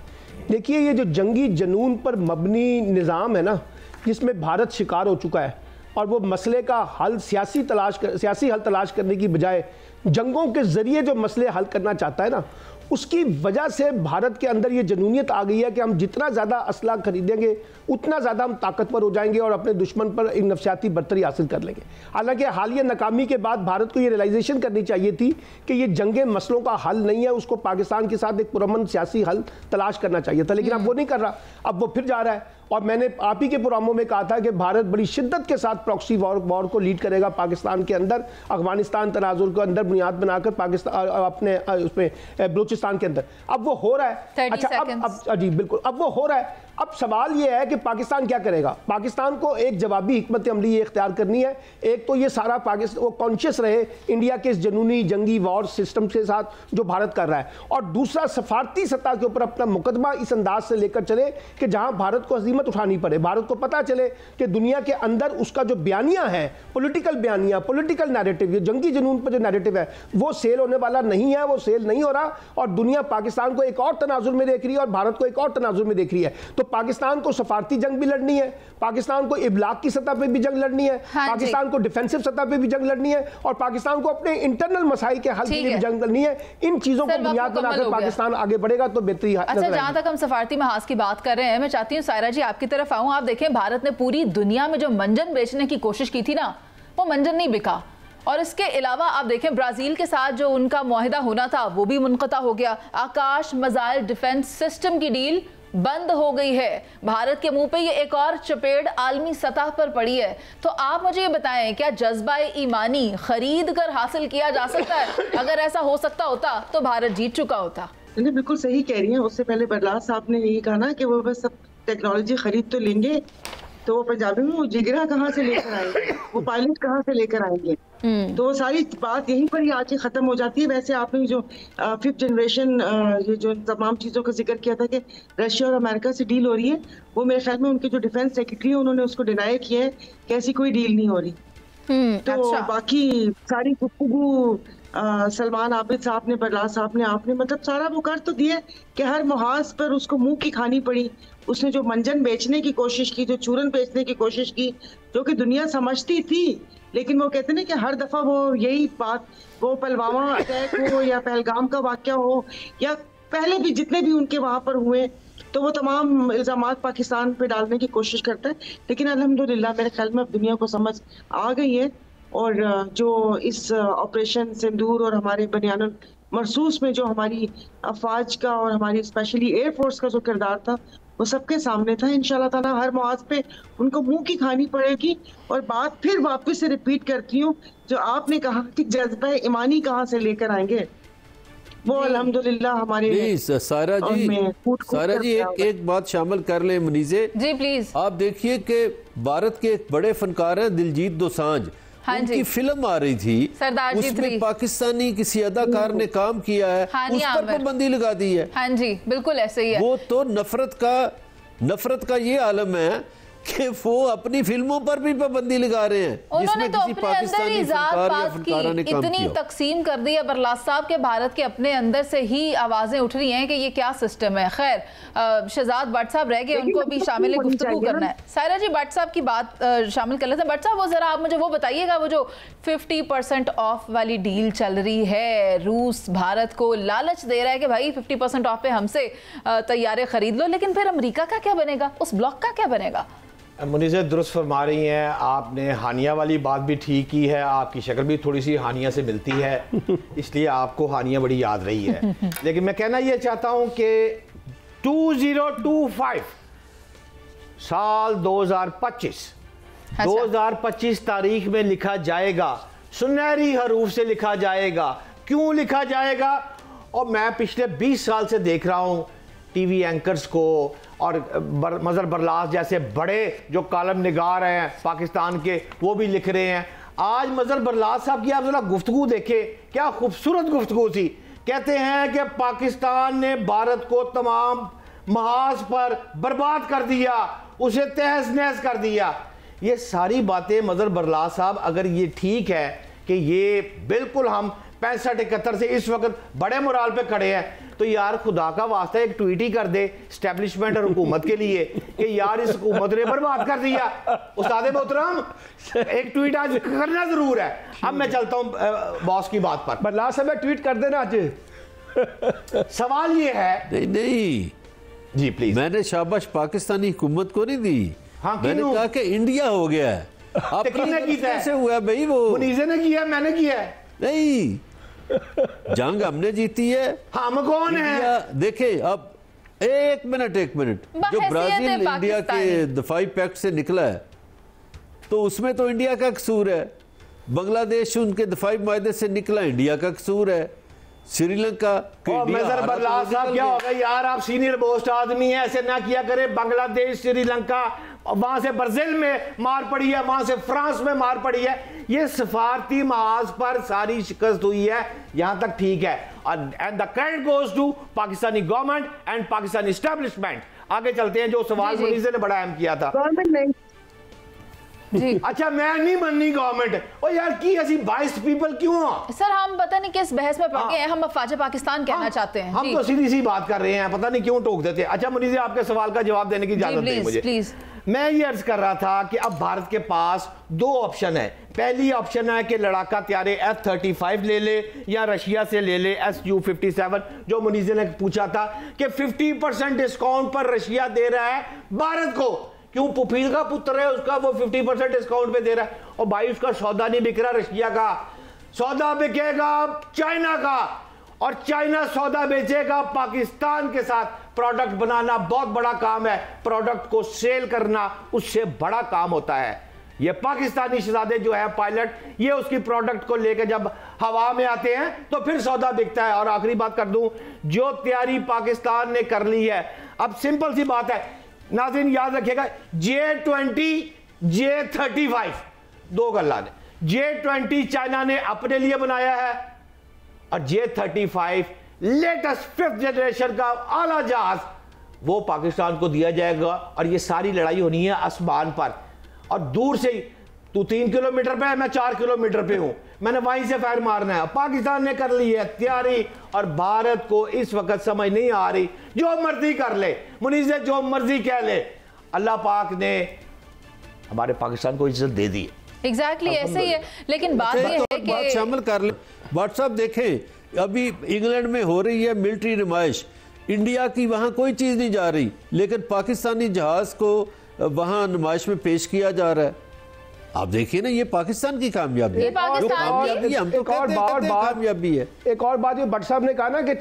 देखिए, ये जो जंगी जनून पर मबनी निज़ाम है ना, जिसमें भारत शिकार हो चुका है, और वो मसले का हल सियासी हल तलाश करने की बजाय जंगों के ज़रिए जो मसले हल करना चाहता है ना, उसकी वजह से भारत के अंदर ये जनूनियत आ गई है कि हम जितना ज़्यादा असला खरीदेंगे उतना ज़्यादा हम ताकतवर हो जाएंगे और अपने दुश्मन पर एक नफसियाती बर्तरी हासिल कर लेंगे। हालांकि हालिया नाकामी के बाद भारत को ये रियलाइजेशन करनी चाहिए थी कि ये जंगे मसलों का हल नहीं है, उसको पाकिस्तान के साथ एक पुरअमन सियासी हल तलाश करना चाहिए था, लेकिन अब वो नहीं कर रहा, अब वो फिर जा रहा है। और मैंने आप ही के प्रोग्रामों में कहा था कि भारत बड़ी शिद्दत के साथ प्रॉक्सी वॉर को लीड करेगा पाकिस्तान के अंदर, अफगानिस्तान तनाजुर के अंदर बुनियाद बनाकर पाकिस्तान अपने उसमें बलूचिस्तान के अंदर। अब वो हो रहा है। अच्छा, अब जी बिल्कुल, अब वो हो रहा है। अब सवाल ये है कि पाकिस्तान क्या करेगा? पाकिस्तान को एक जवाबी हिकमत अमली ये इख्तियार करनी है। एक तो ये सारा पाकिस्तान वो कॉन्शियस रहे इंडिया के इस जनूनी जंगी वॉर सिस्टम के साथ जो भारत कर रहा है, और दूसरा सफारती सतह के ऊपर अपना मुकदमा इस अंदाज से लेकर चले कि जहां भारत को हजीमत उठानी पड़े, भारत को पता चले कि दुनिया के अंदर उसका जो बयानिया है, पॉलिटिकल बयानिया, पॉलिटिकल नैरेटिव, जंगी जुनून पर जो नैरेटिव है वो सेल होने वाला नहीं है, वो सेल नहीं हो रहा, और दुनिया पाकिस्तान को एक और तनाजुर में देख रही है और भारत को एक और तनाजुर में देख रही है। तो पाकिस्तान को सफारती जंग भी लड़नी है, पाकिस्तान को इब्लाग की सतह पे भी जंग लड़नी है, पाकिस्तान को डिफेंसिव सतह पे भी जंग लड़नी है, और पाकिस्तान को अपने इंटरनल मसाइल के हल के लिए भी जंग लड़नी है। इन चीजों को बुनियाद बनाकर पाकिस्तान आगे बढ़ेगा तो बेहतरी। अच्छा, जहां तक हम सफारती महाज की बात कर रहे हैं, मैं चाहती हूँ सायरा जी आपकी तरफ आऊं। आप देखें, भारत ने पूरी दुनिया में जो मंजन बेचने की कोशिश की थी ना, वो मंजन नहीं बिका, और इसके अलावा आप देखें ब्राजील के साथ जो उनका मुआहिदा होना था वो भी मुनक़ता हो गया। आकाश मिसाइल डिफेंस सिस्टम की डील बंद हो गई है। भारत के मुंह पे ये एक और चपेट आलमी सतह पर पड़ी है। तो आप मुझे ये बताएं, क्या जज्बा ईमानी खरीद कर हासिल किया जा सकता है? अगर ऐसा हो सकता होता तो भारत जीत चुका होता। नहीं, बिल्कुल सही कह रही हैं। उससे पहले बरलास साहब ने यही कहा ना कि वो बस सब टेक्नोलॉजी खरीद तो लेंगे, तो वो पंजाबी में वो जिगरा कहाँ से लेकर आएंगे, वो पायलट कहाँ से लेकर आएंगे। तो वो सारी बात यहीं पर ही आके खत्म हो जाती है। वैसे आपने जो 5th जनरेशन ये जो तमाम चीजों का जिक्र किया था कि रशिया और अमेरिका से डील हो रही है, वो मेरे ख्याल में उनके जो डिफेंस सेक्रेटरी है उन्होंने उसको डिनाई किया है कि ऐसी कोई डील नहीं हो रही। तो अच्छा। बाकी सारी गुफ्तगू सलमान आबिद साहब ने, बरलास साहब ने, आपने मतलब सारा वो कर तो दिया कि हर मुहाज पर उसको मुंह की खानी पड़ी। उसने जो मंजन बेचने की कोशिश की, जो चूरन बेचने की कोशिश की, जो कि दुनिया समझती थी, लेकिन वो कहते ना कि हर दफा वो यही बात, वो पुलवामा अटैक हो या पहलगाम का वाकया हो या पहले भी जितने भी उनके वहां पर हुए, तो वो तमाम इल्जामात पाकिस्तान पे डालने की कोशिश करता है। लेकिन अल्हम्दुलिल्लाह मेरे ख्याल में अब दुनिया को समझ आ गई है, और जो इस ऑपरेशन सिंदूर और हमारे बनियानुल मरसूस में जो हमारी अफवाज का और हमारी स्पेशली एयरफोर्स का जो किरदार था वो सबके सामने था। इंशाल्लाह ताला हर मुआज पे उनको मुंह की खानी पड़ेगी। और बात फिर वापस से रिपीट करती हूँ, जो आपने कहा कि जज्बा ईमानी कहाँ से लेकर आएंगे, वो अल्हम्दुलिल्लाह हमारे सारा जी एक बात शामिल कर ले मुनीजे जी प्लीज। आप देखिए कि भारत के एक बड़े फनकार हैं दिलजीत दोसांझ, उनकी फिल्म आ रही थी, उसमें पाकिस्तानी किसी अदाकार ने काम किया है, उस पर पाबंदी लगा दी है। हाँ जी, बिल्कुल ऐसे ही है। वो तो नफरत का ये आलम है कि वो अपनी फिल्मों पर भी पाबंदी लगा रहे हैं। उन्होंने तो अपने अंदर ही जात पात की इतनी तकसीम कर दी है बरलास साहब के, भारत के अपने अंदर से ही आवाजें उठ रही हैं कि ये क्या सिस्टम है। खैर शहजाद भट्ट साहब रह गए, उनको भी शामिल गुफ्तगू करना है। सायरा जी भट्ट साहब की बात शामिल कर लेते हैं। भट्ट साहब वो जरा आप मुझे वो बताइएगा, वो जो 50% ऑफ वाली डील चल रही है, रूस भारत को लालच दे रहा है कि भाई 50% ऑफ पे हमसे तैयारे खरीद लो, लेकिन फिर अमेरिका का क्या बनेगा, उस ब्लॉक का क्या बनेगा? मुनीज़ा दुरुस्त फरमा रही हैं आपने, हानिया वाली बात भी ठीक की है, आपकी शक्ल भी थोड़ी सी हानिया से मिलती है, इसलिए आपको हानिया बड़ी याद रही है। लेकिन मैं कहना ये चाहता हूँ कि 2025 साल 2025 तारीख में लिखा जाएगा, सुनहरी हरूफ से लिखा जाएगा। क्यों लिखा जाएगा? और मैं पिछले 20 साल से देख रहा हूँ टीवी एंकर्स को और मजहर बरलास जैसे बड़े जो कॉलम निगार हैं पाकिस्तान के, वो भी लिख रहे हैं। आज मजहर बरलास साहब की आप जरा गुफ्तगू देखें, क्या खूबसूरत गुफ्तगू थी। कहते हैं कि पाकिस्तान ने भारत को तमाम महाज पर बर्बाद कर दिया, उसे तहस नहस कर दिया। ये सारी बातें मजहर बरलास साहब, अगर ये ठीक है कि ये बिल्कुल हम 65-71 से इस वक्त बड़े मोराल पे खड़े हैं, तो यार खुदा का वास्ता एक ट्वीट ही कर दे एस्टेब्लिशमेंट और हुकूमत के लिए कि यार इस हुकूमत ने बर्बाद कर दिया। उस्ताद मोहतरम, एक ट्वीट आज करना जरूर है। अब मैं चलता हूं बॉस की बात पर। बरलास साहब ट्वीट कर देना आज। सवाल ये है, नहीं जी प्लीज, मैंने शाबाश पाकिस्तानी हुकूमत को नहीं दी। हाँ, मैंने कहा कि इंडिया हो गया है। अब कैसे हुआ भाई? वो मुनीज़े ने किया, मैंने किया है? नहीं, जंग हमने जीती है। हम कौन है? देखे अब एक मिनट जो ब्राजील इंडिया के दफाई पैक्ट से निकला है, तो उसमें तो इंडिया का कसूर है। बांग्लादेश उनके दफाई मायदे से निकला, इंडिया का कसूर है। श्रीलंका मजहर बरलास साहब क्या हो गया यार, आप सीनियर मोस्ट आदमी हैं, ऐसे ना किया करे। बांग्लादेश, श्रीलंका, वहां से ब्राजील में मार पड़ी है, वहां से फ्रांस में मार पड़ी है। ये सफारती महाज पर सारी शिकस्त हुई है, यहां तक ठीक है। And the credit goes to Pakistani government and Pakistani establishment. आगे चलते हैं, जो सवाल मुनीज़े ने बड़ा अहम किया था। जी। अच्छा, मैं नहीं बननी गवर्नमेंट, और यार की ऐसी 22 पीपल क्यों? सर हम पता नहीं किस बहस में पड़ गए हैं, हम अफवाज पाकिस्तान कहना चाहते हैं। हम तो सीधी सी बात कर रहे हैं, पता नहीं क्यों टोक देते हैं। अच्छा मुनीज़े, आपके सवाल का जवाब देने की इजाजत दें मुझे प्लीज। मैं ये अर्ज कर रहा था कि अब भारत के पास 2 ऑप्शन है। पहली ऑप्शन है कि लड़ाका त्यारे F-35 ले ले या रशिया से ले ले Su-57, जो मुनीज़े ने पूछा था कि 50% डिस्काउंट पर रशिया दे रहा है भारत को। क्यों? पुफील का पुत्र है उसका, वो 50% डिस्काउंट पे दे रहा है। और भाई उसका सौदा नहीं बिक रहा रशिया का, सौदा बिकेगा चाइना का, और चाइना सौदा बेचेगा पाकिस्तान के साथ। प्रोडक्ट बनाना बहुत बड़ा काम है, प्रोडक्ट को सेल करना उससे बड़ा काम होता है। ये पाकिस्तानी शहजादे जो है पायलट, ये उसकी प्रोडक्ट को लेकर जब हवा में आते हैं तो फिर सौदा बिकता है। और आखिरी बात कर दूं, जो तैयारी पाकिस्तान ने कर ली है, अब सिंपल सी बात है नाज़रीन, याद रखिएगा, J20 J35 दो गल्ला ने, J20 चाइना ने अपने लिए बनाया है और J35 लेटेस्ट 5th जनरेशन का आला जहाज वो पाकिस्तान को दिया जाएगा। और ये सारी लड़ाई होनी है आसमान पर, और दूर से ही, तू 3 किलोमीटर पे है, मैं 4 किलोमीटर पे हूं, मैंने वहीं से फायर मारना है। पाकिस्तान ने कर ली है तैयारी और भारत को इस वक्त समझ नहीं आ रही, जो मर्जी कर ले मुनीज़, जो मर्जी कह ले, अल्लाह पाक ने हमारे पाकिस्तान को इज्जत दे दी। एग्जैक्टली ऐसे ही है। लेकिन बात यह है कि बात शामिल कर ले। व्हाट्सएप देखें, अभी इंग्लैंड में हो रही है मिलिट्री नुमाइश, इंडिया की वहां कोई चीज नहीं जा रही, लेकिन पाकिस्तानी जहाज को वहां नुमाइश में पेश किया जा रहा है। आप देखिए ना, ये पाकिस्तान की कामयाबी है, हम तो कहते हैं कामयाबी है। एक और बात, ये भट्ट साहब ने कहा ना कि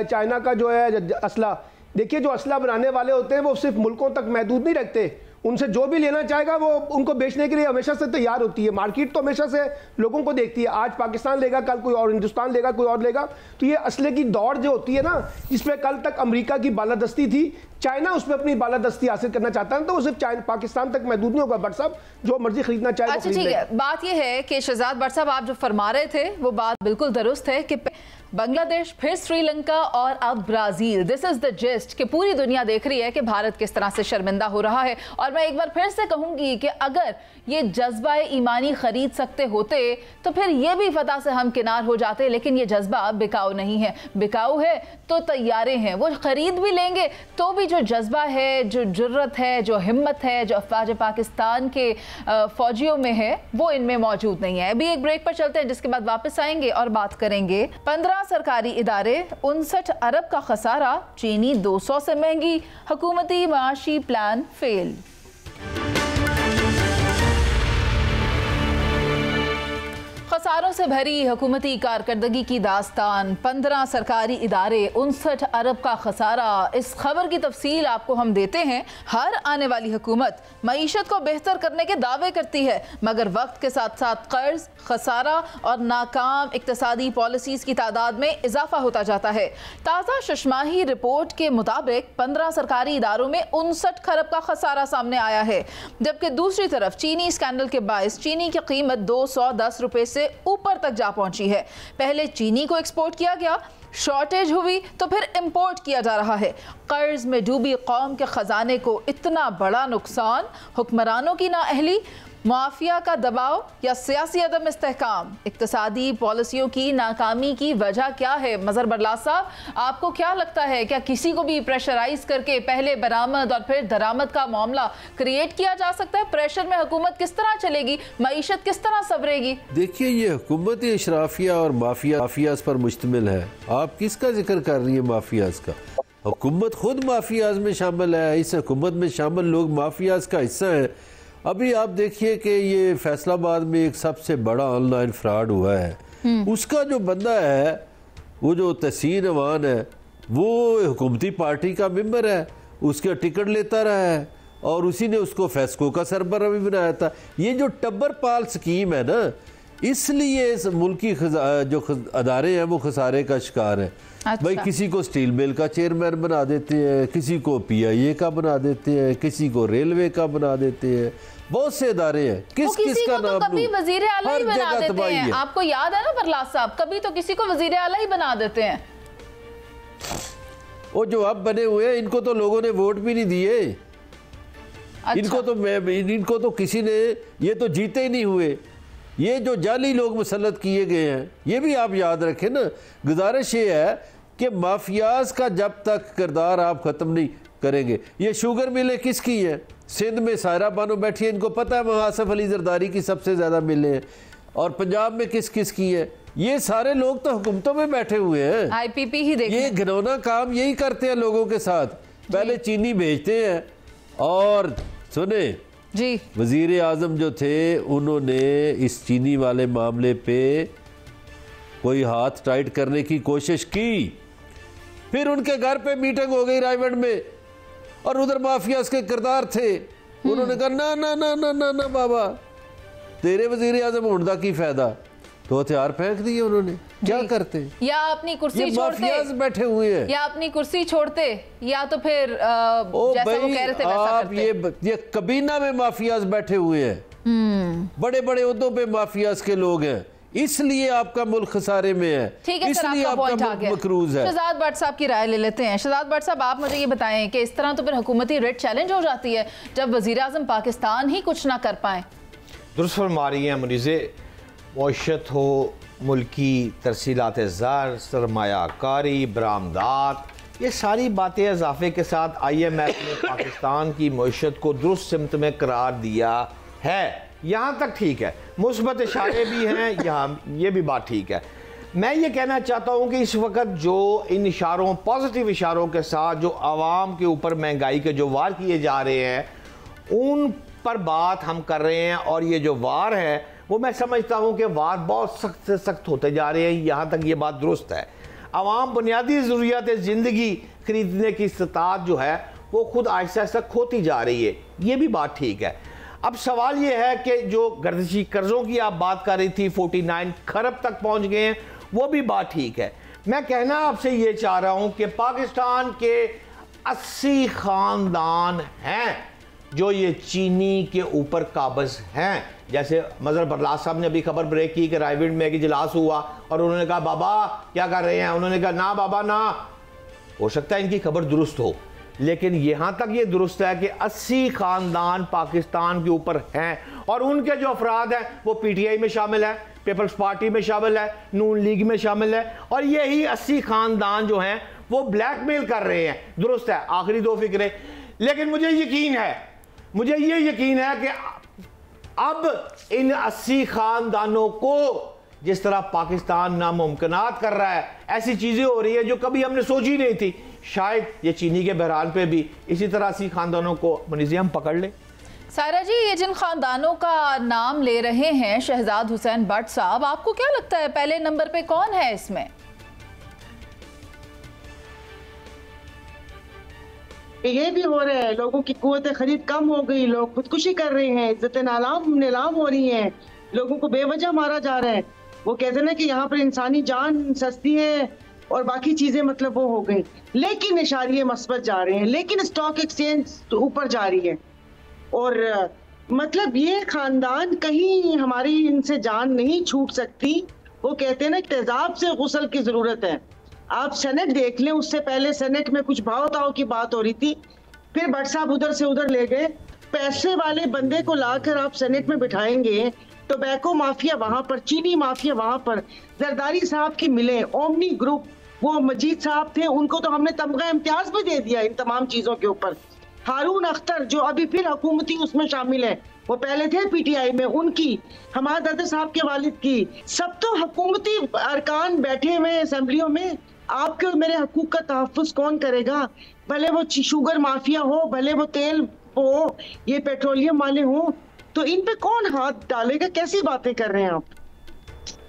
चाइना का जो है असला, देखिए जो असला बनाने वाले होते हैं वो सिर्फ मुल्कों तक महदूद नहीं रखते, उनसे जो भी लेना चाहेगा वो उनको बेचने के लिए हमेशा से तैयार होती है। मार्केट तो हमेशा से लोगों को देखती है, आज पाकिस्तान लेगा, कल कोई और हिंदुस्तान लेगा, कोई और लेगा। तो ये असले की दौड़ जो होती है ना, जिसमें कल तक अमेरिका की बालादस्ती थी, चाइना उसमें अपनी बालादस्ती हासिल करना चाहता है, तो वो सिर्फ पाकिस्तान तक महदूद नहीं होगा। भट्ट साहब जो मर्जी खरीदना चाहे। अच्छा ठीक है, बात ये है कि शहजाद भट्ट साहब, आप जो फरमा रहे थे वो बात बिल्कुल दुरुस्त है कि बांग्लादेश, फिर श्रीलंका और अब Brazil, this is the gist कि पूरी दुनिया देख रही है कि भारत किस तरह से शर्मिंदा हो रहा है। और मैं एक बार फिर से कहूंगी कि अगर ये जज्बा ईमानी खरीद सकते होते तो फिर ये भी फतह से हम किनार हो जाते, लेकिन ये जज्बा बिकाऊ नहीं है। बिकाऊ है तो तैयारे हैं, वो खरीद भी लेंगे तो भी जो जज्बा है, जो जुर्रत है, जो हिम्मत है, जो अफवाज पाकिस्तान के फौजियों में है, वो इनमें मौजूद नहीं है। अभी एक ब्रेक पर चलते हैं, जिसके बाद वापस आएंगे और बात करेंगे 15 सरकारी इदारे, 59 अरब का खसारा, चीनी 200 से महंगी, हुकूमती माशी प्लान फेल। खसारों से भरी हुकूमती कारकर्दगी की दास्तान, 15 सरकारी इदारे, 59 अरब का खसारा। इस खबर की तफसील आपको हम देते हैं। हर आने वाली हुकूमत मईशत को बेहतर करने के दावे करती है, मगर वक्त के साथ साथ कर्ज, खसारा और नाकाम इक्तसादी पॉलिसीज की तादाद में इजाफा होता जाता है। ताज़ा शशमाही रिपोर्ट के मुताबिक 15 सरकारी इदारों में 59 खरब का खसारा सामने आया है, जबकि दूसरी तरफ चीनी स्कैंडल के बायस चीनी की कीमत 210 रुपए से ऊपर तक जा पहुंची है। पहले चीनी को एक्सपोर्ट किया गया, शॉर्टेज हुई तो फिर इंपोर्ट किया जा रहा है। कर्ज में डूबी कौम के खजाने को इतना बड़ा नुकसान, हुक्मरानों की नाअहली, माफिया का दबाव या सियासी अदम इस्तेहकाम, इक्तसादी पॉलिसियों की नाकामी की वजह क्या है? मजहर बरलास साहब, आपको क्या लगता है, क्या किसी को भी प्रेशराइज करके पहले बरामद और फिर दरामद का मामला क्रिएट किया जा सकता है? प्रेशर में हुकूमत किस तरह चलेगी, मईशत किस तरह संवरेगी? देखिए, ये हुकूमत अशराफिया और माफियाज पर मुश्तमिल है। आप किसका जिक्र कर रही है? माफियाज का। हुकूमत खुद माफियाज में शामिल है, इस हुकूमत में शामिल लोग माफियाज का हिस्सा है। अभी आप देखिए कि ये फैसलाबाद में एक सबसे बड़ा ऑनलाइन फ्रॉड हुआ है, उसका जो बंदा है, वो जो तहसीन अवान है, वो हुकूमती पार्टी का मेंबर है, उसका टिकट लेता रहा है और उसी ने उसको फेस्को का सरबराह भी बनाया था। ये जो टब्बर पाल स्कीम है ना, इसलिए इस मुल्की जो अदारे हैं वो खसारे का शिकार है। अच्छा। भाई किसी को स्टील मिल का चेयरमैन बना देते हैं, किसी को PIA का बना देते हैं, किसी को रेलवे का बना देते हैं, बहुत से इदारे हैं। किस का नाम? कभी वजीर आला ही बना देते हैं। आपको याद है ना बरलास साहब, कभी तो किसी को वजीर आला ही बना देते हैं। वो जो अब बने हुए हैं, इनको तो लोगों ने वोट भी नहीं दिए। अच्छा। इनको तो किसी ने, ये तो जीते ही नहीं हुए। ये जो जाली लोग मुसल्लत किए गए हैं, ये भी आप याद रखें ना। गुजारिश ये है कि माफियाज का जब तक किरदार आप ख़त्म नहीं करेंगे। ये शुगर मिलें किसकी हैं? सिंध में सायरा बानो बैठी है, इनको पता है वहाँ आसफ अली जरदारी की सबसे ज़्यादा मिलें हैं। और पंजाब में किस किस की है? ये सारे लोग तो हुकूमतों में बैठे हुए हैं। IPP ही देखिए, ये घिनौना काम यही करते हैं लोगों के साथ। पहले चीनी भेजते हैं, और सुने जी, वजीर आजम जो थे, उन्होंने इस चीनी वाले मामले पे कोई हाथ टाइट करने की कोशिश की, फिर उनके घर पे मीटिंग हो गई रायगढ़ में, और उधर माफियाज के किरदार थे। उन्होंने कहा ना ना ना ना ना ना बाबा, तेरे वजीर आजम होने का की फायदा, तो हथियार फेंक दिए उन्होंने। क्या करते, या अपनी कुर्सी छोड़ते, बैठे हुए हैं, या अपनी कुर्सी छोड़ते, या तो फिर जैसा वो कह रहे थे वैसा करते। ये कबीना में माफियाज बैठे हुए हैं, बड़े बड़े उहदों पे माफियाज के लोग हैं, इसलिए आपका मुल्क खसारे में है, इसलिए आपका मुल्क मकरूज है। शहजाद भट्ट साहब की राय ले लेते हैं। शहजाद भट्ट साहब, आप मुझे ये बताएं कि इस तरह तो फिर हुकूमती रेड चैलेंज हो जाती है जब वजीर आजम पाकिस्तान ही कुछ ना कर पाए। दुरुस्त फरमा रही हैं मुनीज़े, मौशत हो, मुल्की तरसीलात ज़र, सरमायाकारी, बरामदात, ये सारी बातें इजाफे के साथ IMF ने पाकिस्तान की मौशत को दुरुस्त सिमत में करार दिया है। यहाँ तक ठीक है, मुस्बत इशारे भी हैं, यहाँ ये भी बात ठीक है। मैं ये कहना चाहता हूँ कि इस वक्त जो इन इशारों, पॉजिटिव इशारों के साथ जो आवाम के ऊपर महंगाई के जो वार किए जा रहे हैं, उन पर बात हम कर रहे हैं, और ये जो वार है वो मैं समझता हूँ कि वार बहुत सख्त से सख्त होते जा रहे हैं। यहाँ तक ये बात दुरुस्त है। आवाम बुनियादी ज़रूरियात ज़िंदगी खरीदने की इस्तात जो है वो खुद आहिस्ता आहिस्ता खोती जा रही है, ये भी बात ठीक है। अब सवाल ये है कि जो गर्दिशी कर्ज़ों की आप बात कर रही थी 49 खरब तक पहुँच गए हैं, वो भी बात ठीक है। मैं कहना आपसे ये चाह रहा हूँ कि पाकिस्तान के 80 ख़ानदान हैं जो ये चीनी के ऊपर काबज़ हैं। जैसे मजहर बरलास साहब ने अभी खबर ब्रेक की कि रायगढ़ में एक इजलास हुआ और उन्होंने कहा बाबा क्या कर रहे हैं, उन्होंने कहा ना बाबा ना। हो सकता है इनकी खबर दुरुस्त हो, लेकिन यहाँ तक ये दुरुस्त है कि 80 ख़ानदान पाकिस्तान के ऊपर हैं, और उनके जो अफराद हैं वो PTI में शामिल है, पीपल्स पार्टी में शामिल है, नून लीग में शामिल है, और यही 80 ख़ानदान जो हैं वो ब्लैकमेल कर रहे हैं। दुरुस्त है, आखिरी दो फिक्रे। लेकिन मुझे ये यकीन है कि अब इन 80 ख़ानदानों को जिस तरह पाकिस्तान नामुमकिनात कर रहा है, ऐसी चीज़ें हो रही है जो कभी हमने सोची नहीं थी, शायद ये चीनी के बहरान पे भी इसी तरह 80 ख़ानदानों को म्यूजियम पकड़ ले। सायरा जी, ये जिन ख़ानदानों का नाम ले रहे हैं शहजाद हुसैन भट्ट साहब, आपको क्या लगता है पहले नंबर पे कौन है इसमें? ये भी हो रहा है, लोगों की कुव्वत खरीद कम हो गई, लोग खुदकुशी कर रहे हैं, इज्जत नीलाम हो रही है, लोगों को बेवजह मारा जा रहा है। वो कहते हैं ना कि यहाँ पर इंसानी जान सस्ती है और बाकी चीजें मतलब वो हो गई, लेकिन इशारे मस्बत जा रहे हैं, लेकिन स्टॉक एक्सचेंज ऊपर जा रही है। और मतलब ये खानदान कहीं हमारी इनसे जान नहीं छूट सकती। वो कहते हैं ना तेजाब से गुस्ल की जरूरत है। आप सेनेट देख लें, उससे पहले सेनेट में कुछ भाव ताव की बात हो रही थी, फिर भट्ट साहब उधर से उधर ले गए। पैसे वाले बंदे को लाकर आप सेनेट में बिठाएंगे, टोबैको माफिया वहां पर, चीनी माफिया वहां पर, जरदारी साहब की मिले, ओमनी ग्रुप, वो मजीद साहब थे, उनको तो हमने तमगा इम्तियाज भी दे दिया इन तमाम चीजों के ऊपर। हारून अख्तर जो अभी फिर हुकूमती उसमें शामिल है, वो पहले थे PTI में, उनकी, हमारे दादा साहब के वालिद की, सब तो हुकूमती अरकान बैठे हुए असेंबलियों में। आपके और मेरे हकूक का तहफ़्फ़ुज़ कौन करेगा? भले वो शुगर माफिया हो, भले वो तेल हो, ये पेट्रोलियम वाले हो, तो इन पे कौन हाथ डालेगा? कैसी बातें कर रहे हैं आप?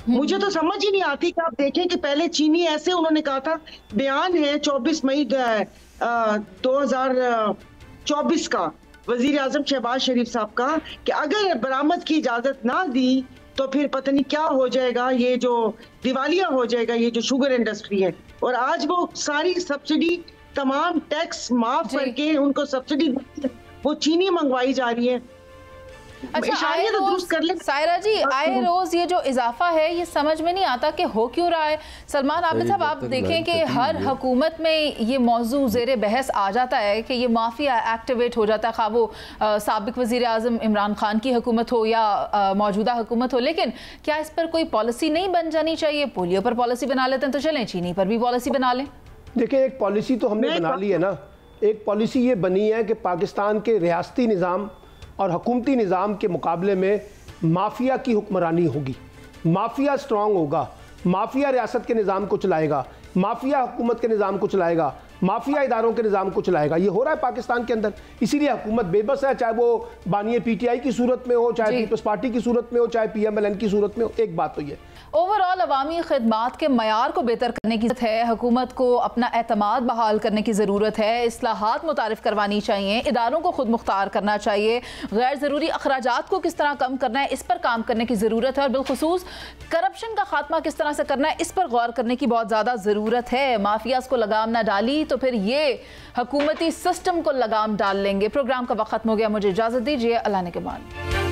मुझे तो समझ ही नहीं आती कि आप देखें कि पहले चीनी ऐसे, उन्होंने कहा था, बयान है 24 मई 2024 का वजीर आजम शहबाज शरीफ साहब का, कि अगर बरामद की इजाजत ना दी तो फिर पता नहीं क्या हो जाएगा, ये जो दिवालिया हो जाएगा ये जो शुगर इंडस्ट्री है। और आज वो सारी सब्सिडी, तमाम टैक्स माफ करके उनको सब्सिडी वो चीनी मंगवाई जा रही है। अच्छा, सायरा जी, आए रोज ये जो इजाफा है ये समझ में नहीं आता कि हो क्यों रहा है। सलमान आबिद साहब, आप देखें कि हर हुकूमत में ये मौजू ज़ेरे बहस आ जाता है कि ये माफिया एक्टिवेट हो जाता है, खा वो साबिक वज़ीर आज़म इमरान खान की हुकूमत हो या मौजूदा हुकूमत हो। लेकिन क्या इस पर कोई पॉलिसी नहीं बन जानी चाहिए? पोलियो पर पॉलिसी बना लेते हैं तो चलें, चीनी पर भी पॉलिसी बना लें। देखिए, एक पॉलिसी तो हमने बना ली है ना। एक पॉलिसी ये बनी है कि पाकिस्तान के रियासती निज़ाम और हुकूमती निज़ाम के मुकाबले में माफिया की हुक्मरानी होगी। माफिया स्ट्रॉन्ग होगा, माफिया रियासत के निज़ाम को चलाएगा, माफिया हुकूमत के निज़ाम को चलाएगा, माफिया इदारों के निज़ाम को चलाएगा। ये हो रहा है पाकिस्तान के अंदर, इसीलिए हुकूमत बेबस है, चाहे वो बानी PTI की सूरत में हो, चाहे पीपल्स पार्टी की सूरत में हो, चाहे PMLN की सूरत में हो। एक बात तो ये ओवरऑल अवामी खिदमात के मयार को बेहतर करने की ज़रूरत है। हुकूमत को अपना एतमाद बहाल करने की ज़रूरत है। इस्लाहात मुतारिफ करवानी चाहिए, इदारों को खुद मुख्तार करना चाहिए, गैर ज़रूरी अखराजात को किस तरह कम करना है इस पर काम करने की ज़रूरत है, और बिलखुसूस करप्शन का खात्मा किस तरह से करना है इस पर गौर करने की बहुत ज़्यादा ज़रूरत है। माफियाज को लगाम ना डाली तो फिर ये हुकूमती सिस्टम को लगाम डाल लेंगे। प्रोग्राम का वक्त खत्म हो गया, मुझे इजाज़त दीजिए, अल्लाह ने के बाद।